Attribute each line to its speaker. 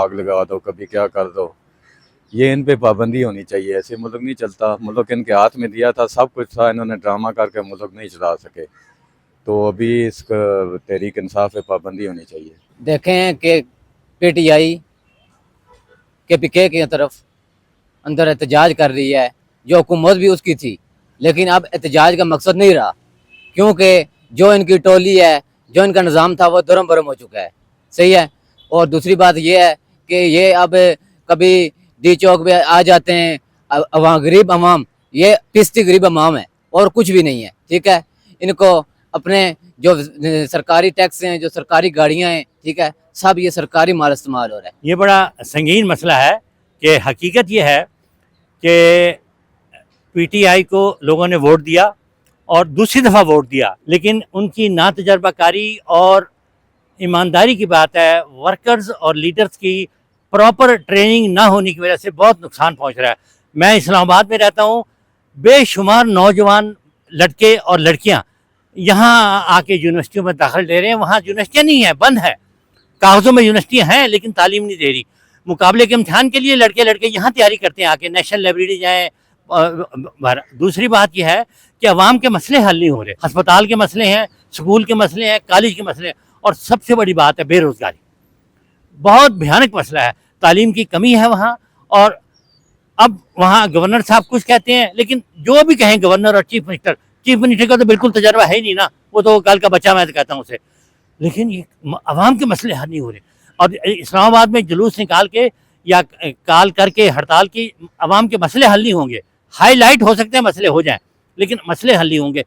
Speaker 1: آگ لگا دو، کبھی کیا کر دو۔ یہ ان پہ پابندی ہونی چاہیے، ایسے ملک نہیں چلتا۔ ملک ان کے ہاتھ میں دیا تھا، سب کچھ تھا، انہوں نے ڈرامہ کر کے ملک نہیں چلا سکے، تو ابھی اس کا تحریک انصاف پہ پابندی ہونی چاہیے۔
Speaker 2: دیکھیں کہ PTI KPK کی طرف اندر احتجاج کر رہی ہے، جو حکومت بھی اس کی تھی، لیکن اب احتجاج کا مقصد نہیں رہا، کیونکہ جو ان کی ٹولی ہے، جو ان کا نظام تھا، وہ درم برم ہو چکا ہے۔ صحیح ہے۔ اور دوسری بات یہ ہے کہ یہ اب کبھی ڈی چوک پہ آ جاتے ہیں، غریب عوام، یہ پستی غریب عوام ہے اور کچھ بھی نہیں ہے، ٹھیک ہے۔ ان کو اپنے جو سرکاری ٹیکس ہیں، جو سرکاری گاڑیاں ہیں، ٹھیک ہے، سب یہ سرکاری مال استعمال ہو رہا ہے۔
Speaker 3: یہ بڑا سنگین مسئلہ ہے کہ حقیقت یہ ہے کہ PTI کو لوگوں نے ووٹ دیا اور دوسری دفعہ ووٹ دیا، لیکن ان کی نا تجربہ کاری اور ایمانداری کی بات ہے، ورکرز اور لیڈرز کی پراپر ٹریننگ نہ ہونے کی وجہ سے بہت نقصان پہنچ رہا ہے۔ میں اسلام آباد میں رہتا ہوں، بے شمار نوجوان لڑکے اور لڑکیاں یہاں آ کے یونیورسٹیوں میں داخل لے رہے ہیں، وہاں یونیورسٹیاں نہیں ہیں، بند ہے۔ کاغذوں میں یونیورسٹیاں ہیں لیکن تعلیم نہیں دے رہی۔ مقابلے کے امتحان کے لیے لڑکے یہاں تیاری کرتے ہیں، آ کے نیشنل لائبریری جائیں۔ دوسری بات یہ ہے کہ عوام کے مسئلے حل نہیں ہو رہے، ہسپتال کے مسئلے ہیں، سکول کے مسئلے ہیں، کالج کے مسئلے ہیں، اور سب سے بڑی بات ہے بے روزگاری۔ بہت بھیانک مسئلہ ہے، تعلیم کی کمی ہے وہاں۔ اور اب وہاں گورنر صاحب کچھ کہتے ہیں، لیکن جو بھی کہیں گورنر اور چیف منسٹر کا تو بالکل تجربہ ہے ہی نہیں نا، وہ تو کل کا بچہ میں تو کہتا ہوں اسے۔ لیکن یہ عوام کے مسئلے حل نہیں ہو رہے، اور اسلام آباد میں جلوس نکال کے یا کال کر کے ہڑتال کی عوام کے مسئلے حل نہیں ہوں گے۔ ہائی لائٹ ہو سکتے ہیں، مسئلے ہو جائیں، لیکن مسئلے حل نہیں ہوں گے۔